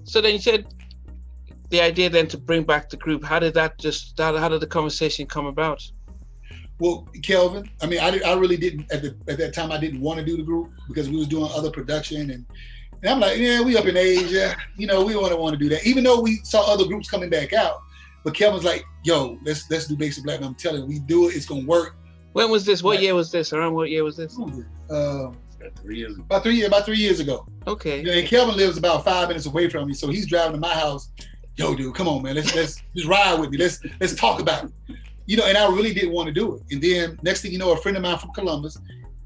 So then you said the idea then to bring back the group. How did that how did the conversation come about? Well, Kelvin, I mean, I really didn't at that time. I didn't want to do the group because we was doing other production, and I'm like, yeah, we up in age, yeah, we don't want to do that. Even though we saw other groups coming back out, but Kelvin's like, yo, let's do Basic Black. And I'm telling you, we do it, it's gonna work. When was this? What year was this? Around what year was this? 3 years ago. About 3 years ago. Okay. And Kelvin lives about 5 minutes away from me, so he's driving to my house. Yo, dude, come on, man, let's just ride with me. Let's talk about it. And I really didn't want to do it. And then next thing you know, a friend of mine from Columbus,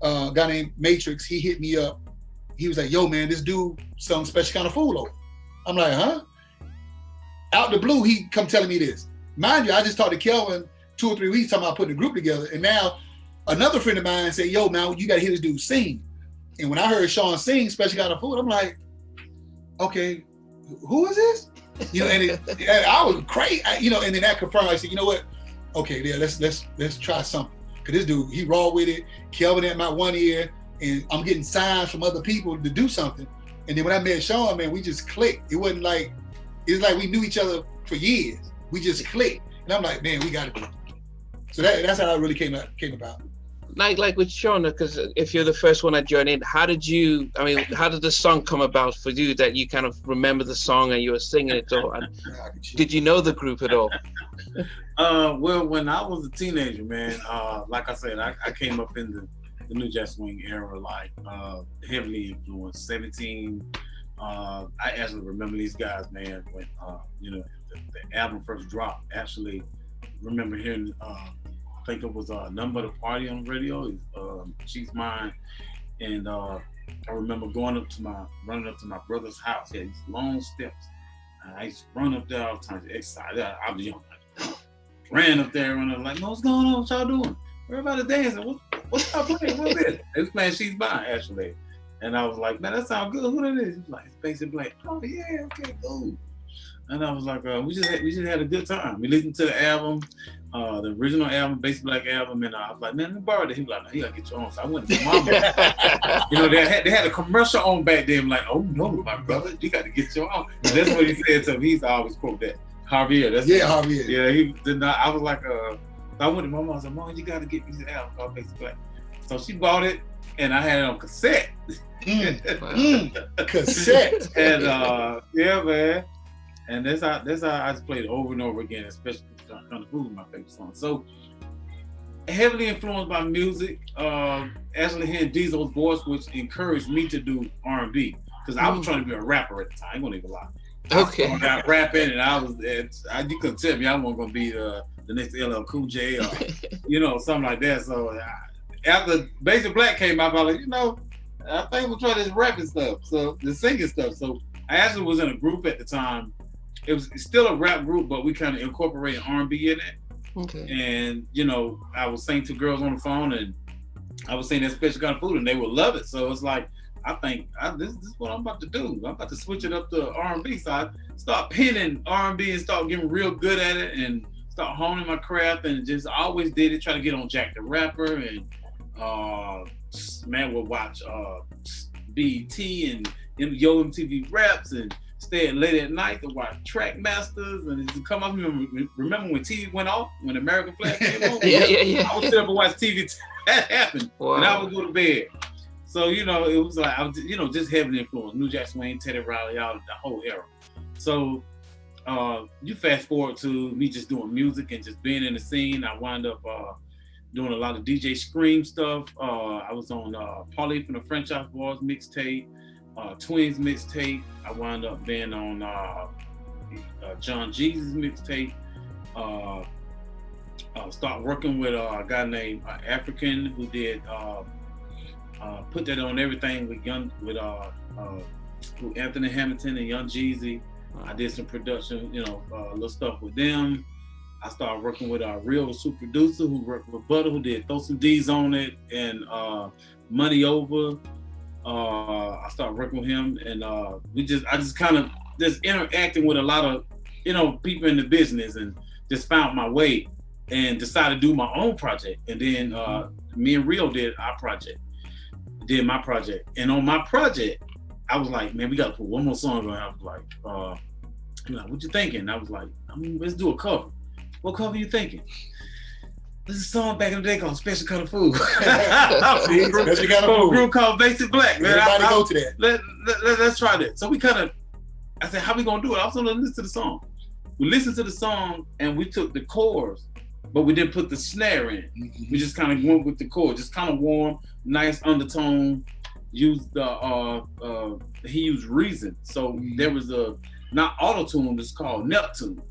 a guy named Matrix, he hit me up. He was like, yo, man, this dude some special kind of food over. I'm like, huh? Out the blue, he come telling me this. Mind you, I just talked to Kelvin 2 or 3 weeks talking about putting the group together. And now another friend of mine said, yo, man, you got to hear this dude sing. And when I heard Sean sing Special Kind of Food, I'm like, okay, who is this? And I was crazy, and then that confirmed. I said, you know what? Okay, there, let's try something. Cause this dude, he raw with it. Kelvin at my one ear, and I'm getting signs from other people to do something. And then when I met Sean, man, we just clicked. It was like we knew each other for years. We just clicked, and I'm like, man, we got to do it. So that's how it really came about. Like with Sean, because if you're the first one to join in, how did the song come about for you that you kind of remember the song and you were singing it all? And did you know the group at all? Well, when I was a teenager, man, like I said, I came up in the New Jack Swing era, like heavily influenced. 17. I actually remember these guys, man, when the album first dropped. Actually, remember hearing. I think it was None But a Party on the radio. She's Mine, and I remember running up to my brother's house. He had these long steps. I used to run up there all the time, excited. I was young, ran up there, and I'm like, "What's going on? What y'all doing? Everybody dancing? What's y'all playing? What's this?" They was playing She's Mine, actually, and I was like, "Man, that sounds good. Who that is?" He's like, "It's Basic Black." Oh yeah, okay, cool. And I was like, we just had a good time. We listened to the album, the original album, Basic Black album, and I was like, man, let me borrow that. He was like, no, you gotta get your own. So I went to mama. They had a commercial on back then. I'm like, oh no, my brother, you got to get your own. And that's what he said to me. He used to always quote that. Javier. Javier. Yeah, he did not. I was like, I went to my mom. I said, Mom, you got to get me this album called Basic Black. So she bought it, and I had it on cassette. Cassette. And yeah, man. And that's how I just played it over and over again, especially Kind of Food, my favorite song. So heavily influenced by music, actually hearing Dezo's voice, which encouraged me to do R&B, because I was trying to be a rapper at the time. I ain't gonna even lie. Okay. I got rapping, and you couldn't tell me I wasn't gonna be the next LL Cool J or something like that. So after Basic Black came out, I was like, I think we'll try this rapping stuff, so the singing stuff. So I actually was in a group at the time. It's still a rap group, but we kind of incorporated R&B in it. Okay. And I was singing to girls on the phone, and I was singing that Special Kind of Food, and they would love it. So it's like, I think this is what I'm about to do. I'm about to switch it up to R&B. So I start penning R&B and start getting real good at it, and start honing my craft, and just always did it. Try to get on Jack the Rapper, and man would watch BET and Yo MTV Raps, and stay late at night to watch Track Masters, and to come up. Remember when TV went off, when the American flag came on? Yeah. I would sit up and watch TV. That happened, wow. And I would go to bed. So it was like I was, just heavily influenced. New Jack Swing, Teddy Riley, all the whole era. So you fast forward to me just doing music and just being in the scene. I wound up doing a lot of DJ Scream stuff. I was on Paulie from the Franchise Boys mixtape. Twins mixtape. I wound up being on John Jesus mixtape. Start working with a guy named African who did put that on everything with Anthony Hamilton and Young Jeezy. I did some production, little stuff with them. I started working with a real super producer who worked with Butter, who did Throw Some D's on it, and Money Over. I started working with him, and I just kind of just interacting with a lot of people in the business, and just found my way and decided to do my own project. And then me and Rio did my project. And on my project, I was like, man, we got to put one more song on. I was like, what you thinking? I was like, let's do a cover. What cover you thinking? There's a song back in the day called Special Kind of Food. Special Kind of Food. A group called Basic Black. Man, everybody go to that. Let's try that. So we I said, how we gonna do it? I was gonna listen to the song. We listened to the song and we took the chorus, but we didn't put the snare in. Mm-hmm. We just kind of went with the chord, just kind of warm, nice undertone. Used he used Reason. So there was not auto-tune, it's called Neptune.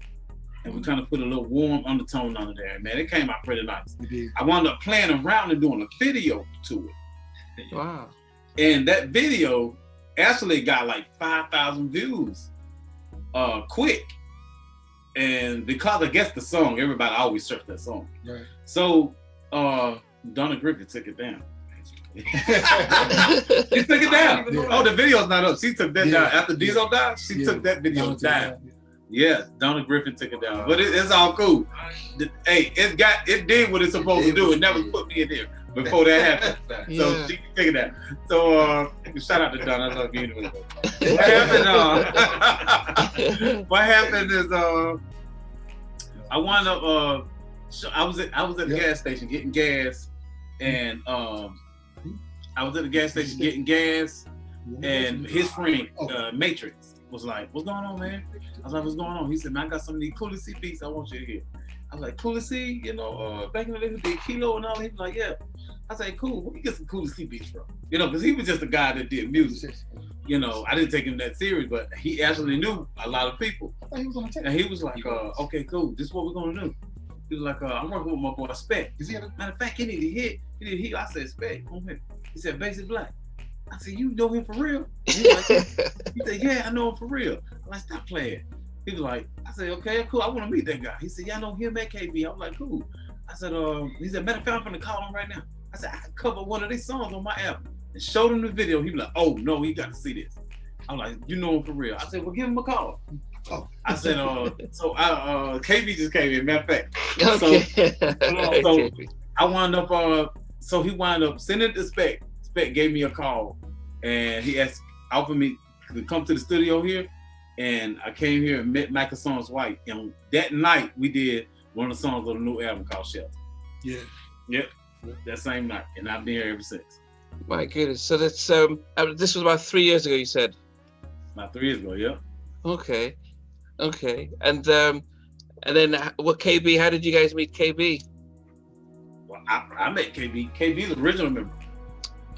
And we kind of put a little warm undertone under there. Man, it came out pretty nice. I wound up playing around and doing a video to it. Wow. And that video actually got like 5,000 views quick. And because I guess the song, everybody always search that song. Right. So Donna Griffin took it down. She took it down. Yeah. Oh, the video's not up. She took that down. After Dezo died, she took that video down. Yeah, Donna Griffin took it down. But it's all cool. Hey, it did what it's supposed to do. It never put me in there before that happened. So she can take it down. So shout out to Donna. I love you. What happened is I wound up I was at the gas station getting gas, and I was at the gas station getting gas, and his friend Matrix was like, "What's going on, man?" I was like, "What's going on?" He said, "Man, I got some of these Cooley C beats I want you to hear." I was like, "Cooley C, back in the day we did Kilo and all." He was like, "Yeah." I said, "Cool. Where you get some Cooley C beats from?" Because he was just a guy that did music. I didn't take him that serious, but he actually knew a lot of people. And he was like, "Okay, cool. This is what we're gonna do." He was like, "I'm working with my boy Spec." Matter of fact, he need to hit. I said, "Spec, come here." He said, "Basic Black." I said, "You know him for real?" He said, "Yeah, I know him for real." I'm like, "Stop playing." He was like, I said, "Okay, cool. I want to meet that guy." He said, "Yeah, I know him at KB." I was like, "Cool." I said, he said, "Matter of fact, I'm gonna call him right now." I said, "I can cover one of these songs on my album." And showed him the video. He was like, "Oh no, he got to see this." I'm like, "You know him for real?" I said, "Well, give him a call." Oh. I said, KB just came in, matter of fact. Okay. So I wound up, so he wound up sending it to Spec. Spec gave me a call, and he offered me to come to the studio here, and I came here and met Michael Songs White, and that night we did one of the songs on the new album called Shelter. Yeah. Yep. That same night, and I've been here ever since. My goodness. So that's this was about 3 years ago, you said? About 3 years ago, yeah. Okay. And then what KB? How did you guys meet KB? Well, I met KB. KB's the original member.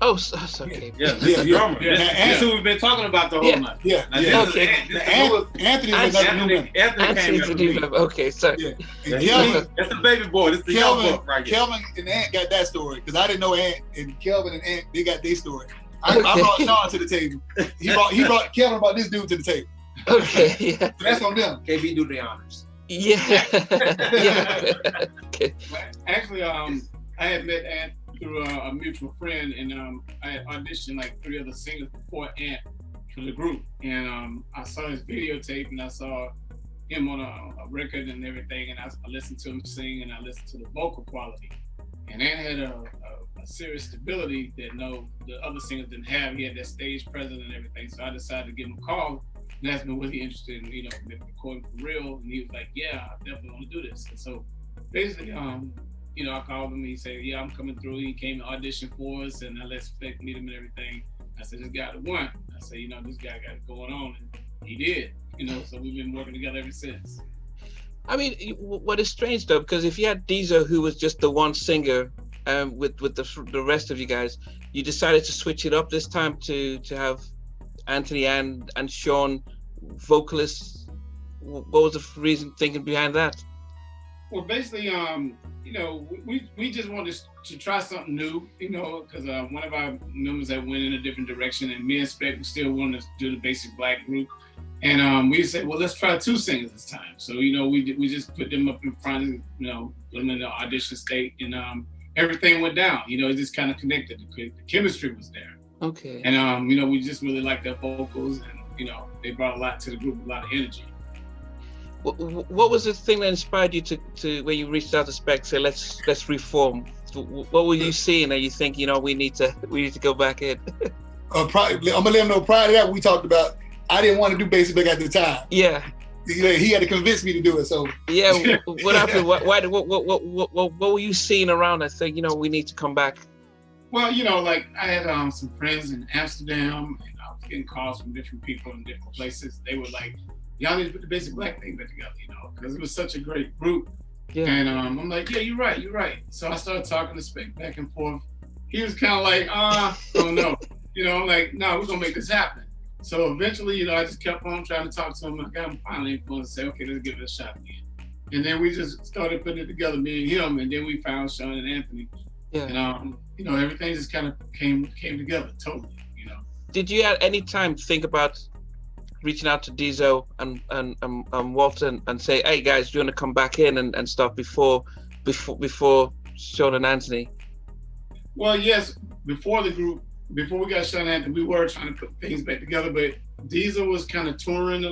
Oh, so KB. Yeah, this is the drummer. That's who we've been talking about the whole night. Yeah. Okay. Anthony's the new member. Okay, sorry. Yeah. That's the baby boy. This is the young book right here. Kelvin and Ant got that story because I didn't know Ant, and Kelvin and Ant, they got their story. I brought Sean to the table. Kelvin brought this dude to the table. Okay, yeah. So that's on them. KB do the honors. Yeah. Okay. Actually, I had met Ant through a mutual friend, and I had auditioned like 3 other singers before Ant for the group, and I saw his videotape, and I saw him on a record and everything, and I listened to him sing, and I listened to the vocal quality, and Ant had a serious stability that the other singers didn't have. He had that stage presence and everything, so I decided to give him a call and asked him, was he interested in recording for real, and he was like, "Yeah, I definitely want to do this." And so basically, I called him. He said, "Yeah, I'm coming through." He came to audition for us, and I let Spec meet him and everything. I said, "This guy the one." I said, "This guy got it going on," and he did. So we've been working together ever since. I mean, what is strange though, because if you had Dezo, who was just the one singer, with the rest of you guys, you decided to switch it up this time to have Anthony and Sean vocalists. What was the reason thinking behind that? Well, basically, we just wanted to try something new, because one of our members had went in a different direction, and me and Spec still wanted to do the Basic Black group, and we said, well, let's try 2 singers this time. So we just put them up in front, put them in the audition state, and everything went down. It just kind of connected. The chemistry was there. Okay. And we just really liked their vocals, and they brought a lot to the group, a lot of energy. What was the thing that inspired you to when you reached out to Spec, say let's reform? What were you seeing that you think we need to go back in? Probably, I'm gonna let him know. Prior to that, we talked about. I didn't want to do basic black at the time. Yeah. He had to convince me to do it. So yeah, what happened? What were you seeing around that saying, we need to come back? Well, like I had some friends in Amsterdam, and I was getting calls from different people in different places. They were like, "Y'all need to put the basic black thing back together," because it was such a great group. Yeah. And I'm like, "Yeah, you're right." So I started talking to Spec back and forth. He was kind of like, "Oh no," I'm like, "No, we're gonna make this happen." So eventually, I just kept on trying to talk to him. I got him finally influenced to say, "Okay, let's give it a shot again." And then we just started putting it together, me and him, and then we found Sean and Anthony. Yeah. And everything just kind of came together totally. Did you at any time think about reaching out to Dezo and Walter and say, "Hey guys, do you want to come back in and stuff before Sean and Anthony?" Well, yes, before we got Sean and Anthony, we were trying to put things back together, but Dezo was kind of touring.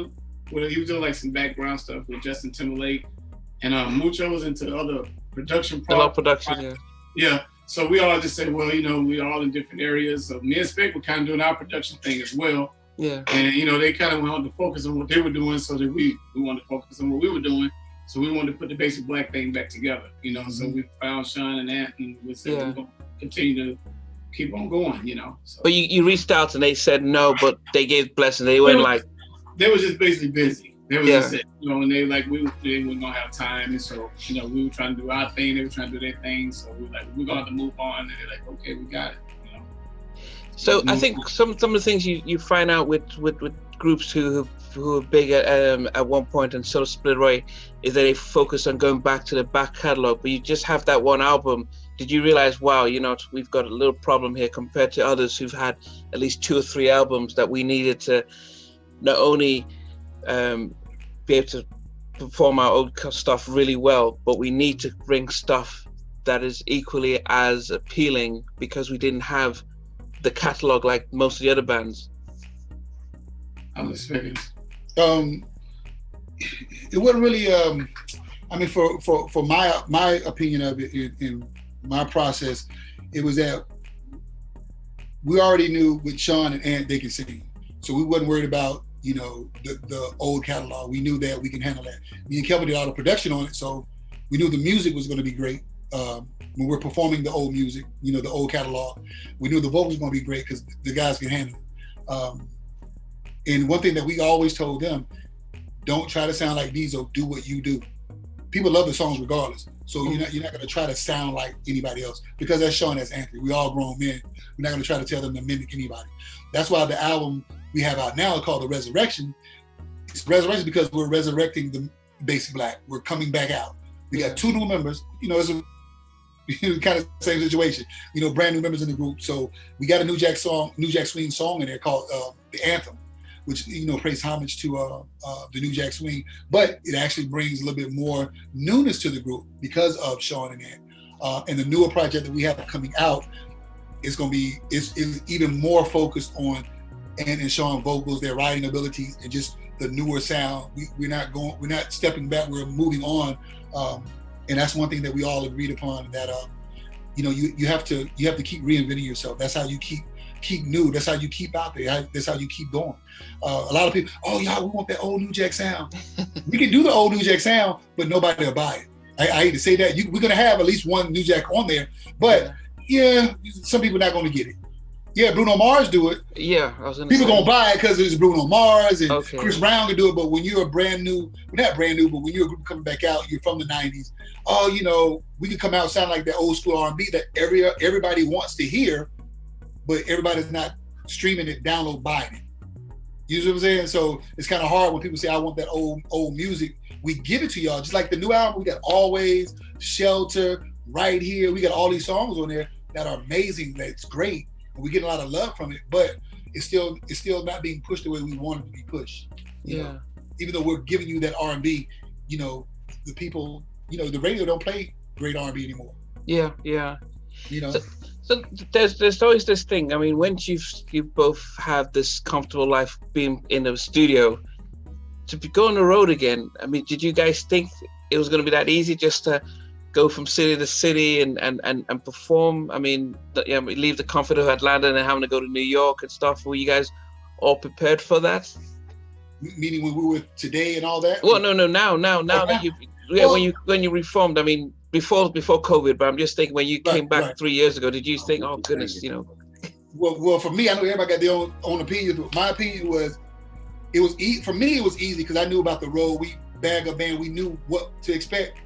He was doing like some background stuff with Justin Timberlake, and Mucho was into other production. Yeah. So we all just said, well, we all in different areas. So me and Spec were kind of doing our production thing as well. Yeah. And they kind of wanted to focus on what they were doing, so that we wanted to focus on what we were doing. So we wanted to put the basic black thing back together. So we found Sean and Anthony, and we said we're going to continue to keep on going. So. But you reached out and they said no, but they gave blessing. They went like. They were just basically busy. They was just, and they like they weren't gonna have time, and so we were trying to do our thing, they were trying to do their thing, so we were like, we're gonna have to move on, and they're like, okay, we got it. So I think some of the things you find out with groups who are big at one point and sort of split away is that they focus on going back to the back catalog, but you just have that one album. Did you realize, wow, we've got a little problem here compared to others who've had at least 2 or 3 albums, that we needed to not only be able to perform our old stuff really well, but we need to bring stuff that is equally as appealing because we didn't have the catalog like most of the other bands? I'm expecting. It wasn't really. For my opinion of it in my process, it was that we already knew with Sean and Ant they could sing, so we wasn't worried about the old catalog. We knew that we can handle that. Me and Kelvin did all the production on it, so we knew the music was going to be great. When we're performing the old music, the old catalog, we knew the vocals were going to be great because the guys can handle it. And one thing that we always told them, don't try to sound like Dezo, do what you do. People love the songs regardless. So you're not going to try to sound like anybody else, because that's Sean, that's Anthony. We all grown men. We're not going to try to tell them to mimic anybody. That's why the album we have out now called The Resurrection. It's Resurrection because we're resurrecting the basic black. We're coming back out. We got 2 new members. It's a kind of same situation. Brand new members in the group. So we got a New Jack Swing song in there called The Anthem, which pays homage to the New Jack Swing, but it actually brings a little bit more newness to the group because of Sean and Ant. And the newer project that we have coming out is even more focused on Ant and Sean vocals, their writing abilities, and just the newer sound. We're not stepping back. We're moving on, and that's one thing that we all agreed upon. That you have to keep reinventing yourself. That's how you keep new. That's how you keep out there. That's how you keep going. A lot of people, we want that old New Jack sound. We can do the old New Jack sound, but nobody will buy it. I hate to say that. We're gonna have at least one New Jack on there, but some people are not gonna get it. Yeah, Bruno Mars do it. Yeah, people gonna buy it because it's Bruno Mars and Chris Brown can do it. But when you're not brand new, but when you're a group coming back out, you're from the '90s. We can come out and sound like that old school R&B that everybody wants to hear, but everybody's not streaming it, buying it. You know what I'm saying? So it's kind of hard when people say, I want that old music. We give it to y'all. Just like the new album, we got Always, Shelter, Right Here. We got all these songs on there that are amazing, that's great. And we get a lot of love from it, but it's still not being pushed the way we want it to be pushed. You know? Even though we're giving you that R&B, the people, the radio don't play great R&B anymore. Yeah. So there's always this thing. I mean, once you both have this comfortable life being in the studio, to go on the road again. I mean, did you guys think it was going to be that easy just to go from city to city and perform? I mean, leave the comfort of Atlanta and having to go to New York and stuff. Were you guys all prepared for that? Meaning when we were today and all that? Well, no, now that when you reformed. I mean, before COVID, but I'm just thinking when you came back 3 years ago, did you think, oh goodness, you know? Well, for me, I know everybody got their own opinion. But my opinion was, for me, it was easy because I knew about the road. We bag up band, we knew what to expect.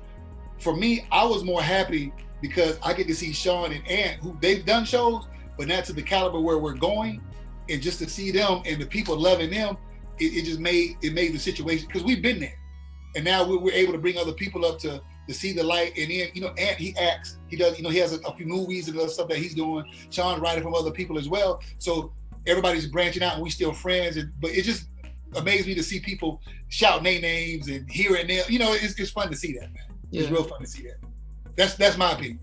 For me, I was more happy because I get to see Sean and Ant, who they've done shows, but not to the caliber where we're going, and just to see them and the people loving them, it just made the situation, because we've been there, and now we're able to bring other people up to see the light. And then, you know, Ant, he acts, he does, you know, he has a few movies and other stuff that he's doing. Sean's writing from other people as well, so everybody's branching out and we still friends. But it just amazed me to see people shouting their names and here and there. You know, it's fun to see that, man. Yeah. It's real fun to see that. That's my opinion.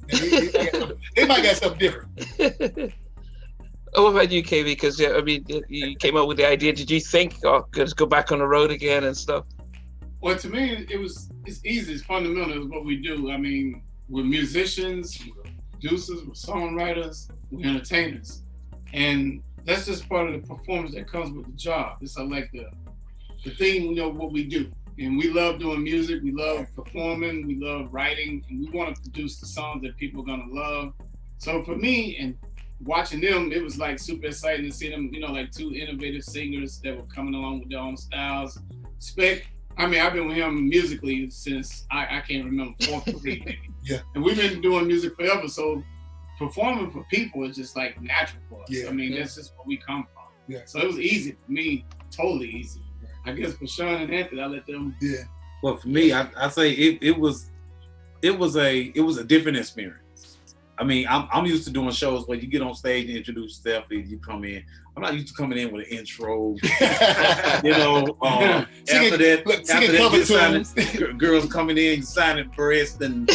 They might got something different. Oh, what about you, KB? Because I mean, you came up with the idea. Did you think, oh, let's go back on the road again and stuff? Well, to me, it's easy. It's fundamental. It's what we do. I mean, we're musicians, we're producers, we're songwriters, we're entertainers, and that's just part of the performance that comes with the job. It's like the thing, you know, what we do. And we love doing music, we love performing, we love writing, and we want to produce the songs that people are gonna love. So for me, and watching them, it was like super exciting to see them, you know, like two innovative singers that were coming along with their own styles. Spec, I mean, I've been with him musically since I can't remember, 4th grade maybe. Yeah. And we've been doing music forever, so performing for people is just like natural for us. Yeah. I mean, that's just where we come from. Yeah. So it was easy for me, totally easy. I guess for Sean and Anthony, I let them. Yeah. Well, for me, I say it was a different experience. I mean, I'm used to doing shows where you get on stage and introduce yourself and you come in. I'm not used to coming in with an intro. You know, after that, girls coming in signing breasts, and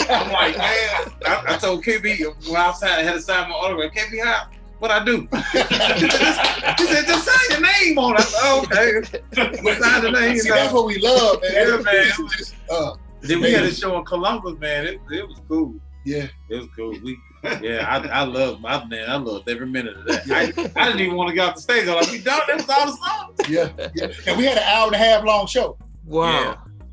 I'm like, man, I told KB when I had to sign my autograph, KB, what I do? He said, just sign your name on it. I said, oh, okay. We'll sign the name. See, that's what we love, man. Yeah, man. Then we had a show in Columbus, man. It was cool. Yeah. It was cool. I loved every minute of that. I didn't even want to get off the stage. I was like, we done? That was all the songs? Yeah. And we had an 1.5 hour long show. Wow.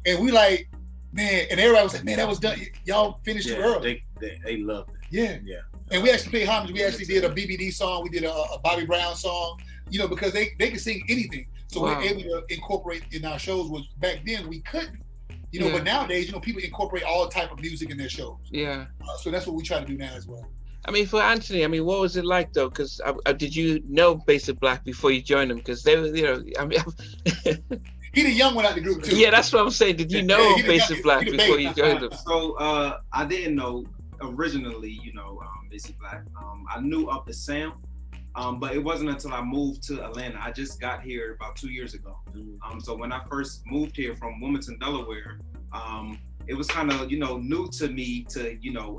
Yeah. And we like, man, and everybody was like, man, that was done. Y'all finished too early. They loved it. Yeah. Yeah. And we actually paid homage. We actually did a BBD song. We did a Bobby Brown song, you know, because they can sing anything. So we're able to incorporate in our shows, which back then we couldn't. You know, but nowadays, you know, people incorporate all type of music in their shows. Yeah. So that's what we try to do now as well. I mean, for Anthony, I mean, what was it like though? Because did you know Basic Black before you joined them? Because they were, you know, I mean, he the young one out the group too. Yeah, that's what I'm saying. Did you know Basic Black before you joined them? So I didn't know originally, you know, Basic Black. I knew of the sound. But it wasn't until I moved to Atlanta. I just got here about 2 years ago. So when I first moved here from Wilmington, Delaware, it was kind of, you know, new to me to, you know,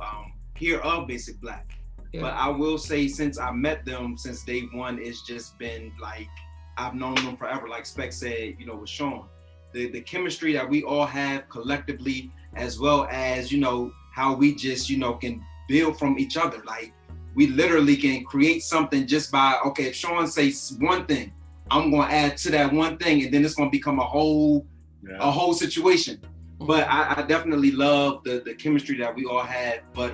hear of Basic Black. Yeah. But I will say, since I met them, since day one, it's just been like, I've known them forever. Like Spec said, you know, with Sean, the chemistry that we all have collectively, as well as, you know, how we just, you know, can build from each other. Like, we literally can create something just by, okay, if Sean says one thing, I'm going to add to that one thing, and then it's going to become a whole situation. But I definitely love the chemistry that we all had. But,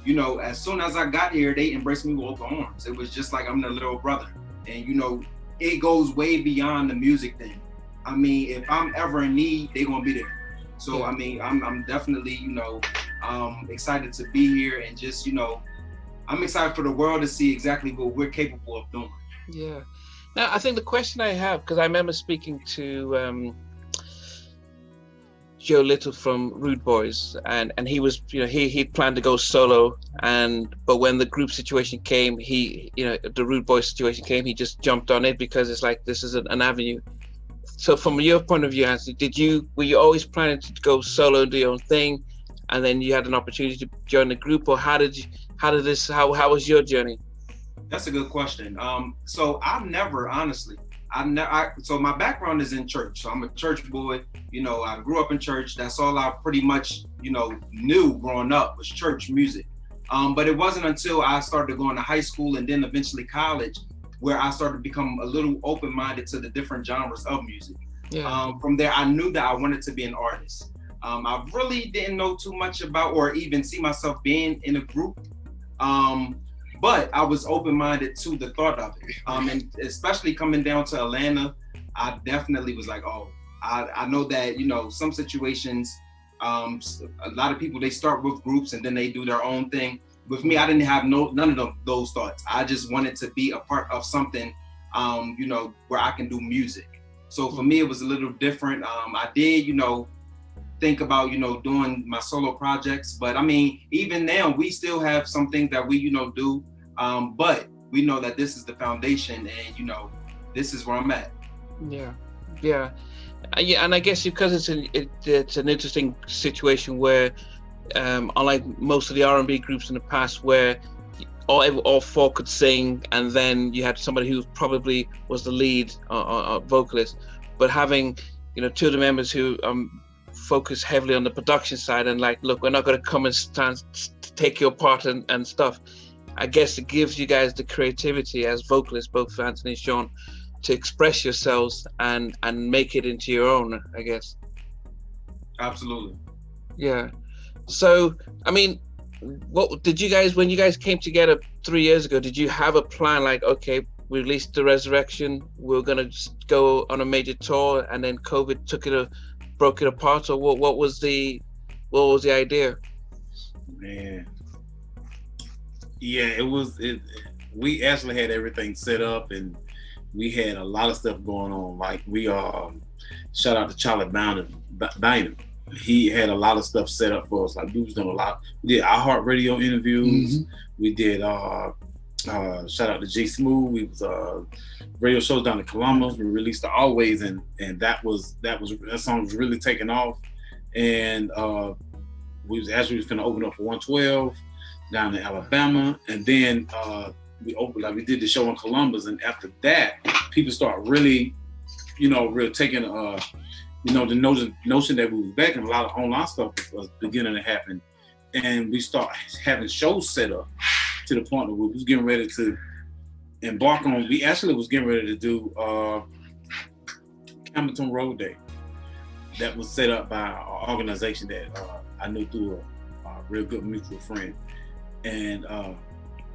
you know, as soon as I got here, they embraced me with open arms. It was just like I'm their little brother. And, you know, it goes way beyond the music thing. I mean, if I'm ever in need, they're going to be there. So, I mean, I'm definitely, you know, excited to be here, and just, you know, I'm excited for the world to see exactly what we're capable of doing. Yeah. Now, I think the question I have, because I remember speaking to Joe Little from Rude Boys, and he was, you know, he planned to go solo, but when the group situation came, he, you know, the Rude Boys situation came, he just jumped on it because it's like, this is an avenue. So from your point of view, Anthony, were you always planning to go solo and do your own thing, and then you had an opportunity to join the group, or how was your journey? That's a good question. So I've never, honestly, So my background is in church. So I'm a church boy. You know, I grew up in church. That's all I pretty much, you know, knew growing up was church music. But it wasn't until I started going to high school and then eventually college where I started to become a little open-minded to the different genres of music. Yeah. From there, I knew that I wanted to be an artist. I really didn't know too much about or even see myself being in a group. But I was open-minded to the thought of it. And especially coming down to Atlanta, I definitely was like, oh, I know that, you know, some situations, a lot of people, they start with groups and then they do their own thing. With me, I didn't have none of those thoughts. I just wanted to be a part of something, you know, where I can do music. So for me, it was a little different. I did, you know, think about, you know, doing my solo projects. But I mean, even now, we still have some things that we, you know, do. But we know that this is the foundation and, you know, this is where I'm at. Yeah. Yeah. Yeah, and I guess because it's an interesting situation where, unlike most of the R&B groups in the past, where all four could sing, and then you had somebody who probably was the lead vocalist, but having, you know, two of the members who focus heavily on the production side and like, look, we're not going to come and take your part and stuff. I guess it gives you guys the creativity as vocalists, both for Anthony and Sean, to express yourselves and make it into your own, I guess. Absolutely. Yeah. So, I mean, what did you guys, when you guys came together 3 years ago, did you have a plan like, okay, we released The Resurrection, we're gonna just go on a major tour, and then COVID broke it apart, or what was the idea? Man. Yeah, we actually had everything set up and we had a lot of stuff going on. Like we shout out to Charlie Bynum. He had a lot of stuff set up for us. Like we was doing a lot. We did iHeartRadio interviews. Mm-hmm. We did shout out to G Smooth. We was radio shows down in Columbus. We released the Always, and that song was really taking off. And we was gonna open up for 112 down in Alabama, and then we did the show in Columbus, and after that, people start really, you know, really taking, you know, the notion that we was back, and a lot of online stuff was beginning to happen, and we start having shows set up to the point that we was getting ready to embark on. We actually was getting ready to do Campbellton Road Day. That was set up by an organization that I knew through a real good mutual friend, and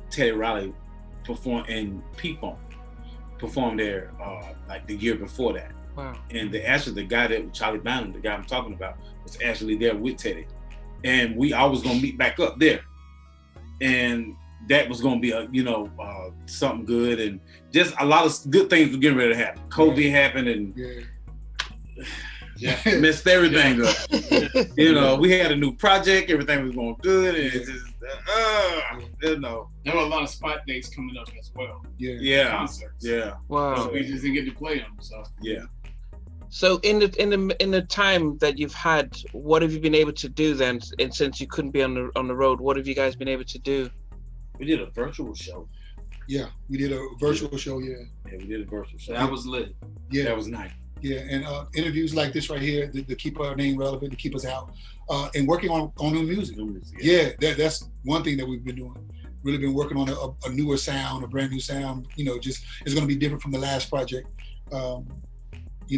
Teddy Riley performed, and P-Funk performed there like the year before that. Wow. And the guy that Charlie Bynum, the guy I'm talking about, was actually there with Teddy, and we always gonna meet back up there, and that was gonna be something good, and just a lot of good things were getting ready to happen. COVID happened, and messed everything up. You know, we had a new project, everything was going good, and it's just you know. There were a lot of spot dates coming up as well. Yeah. Concerts. Yeah. Wow. So we just didn't get to play them. So yeah. So in the time that you've had, what have you been able to do then? And since you couldn't be on the road, what have you guys been able to do? We did a virtual show. Yeah, we did a virtual show. Yeah, we did a virtual show. That was lit. Yeah, that was nice. Yeah, and interviews like this right here to keep our name relevant, to keep us out, and working on new music. Yeah, that's one thing that we've been doing. Really been working on a newer sound, a brand new sound. You know, just it's going to be different from the last project. You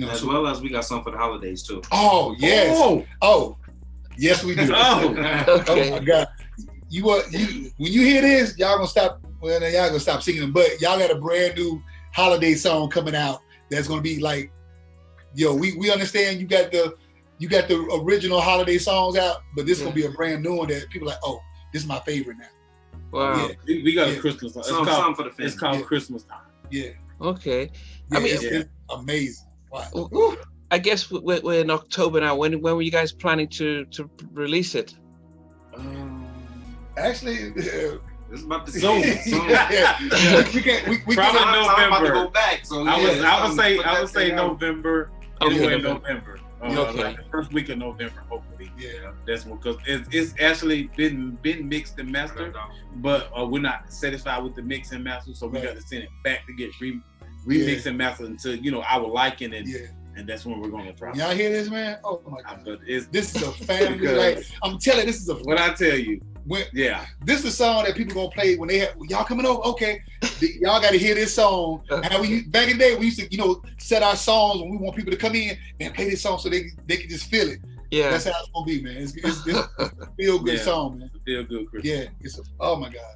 know, as well as we got some for the holidays too. Oh yes. Oh yes, we do. Okay. Oh my God. You when you hear this, y'all gonna stop. Well, then y'all gonna stop singing them. But y'all got a brand new holiday song coming out that's gonna be like, yo, we understand you got the original holiday songs out, but this is gonna be a brand new one that people are like, oh, this is my favorite now. Wow. Yeah. We got a Christmas song. It's called Christmas Time. Yeah. Okay. Yeah, I mean, it's amazing. Wow. I guess we're in October now. When were you guys planning to release it? Actually, it's about to soon. We probably November. About to go back, so I would say November. Okay. November. Okay. Like the first week of November, hopefully. Yeah. That's one, because it's actually been mixed and mastered, but we're not satisfied with the mix and master, so we got to send it back to get We mix and master until our liking, and that's when we're gonna drop. Y'all hear this, man? Oh my God! But this is a family. Like I'm telling you, this is a. What I tell you. This is a song that people gonna play when they have y'all coming over. Okay, y'all got to hear this song. And back in the day, we used to set our songs when we want people to come in and play this song so they can just feel it. Yeah, that's how it's gonna be, man. It's a feel good song, man. It's a feel good Christmas. Yeah, oh my God.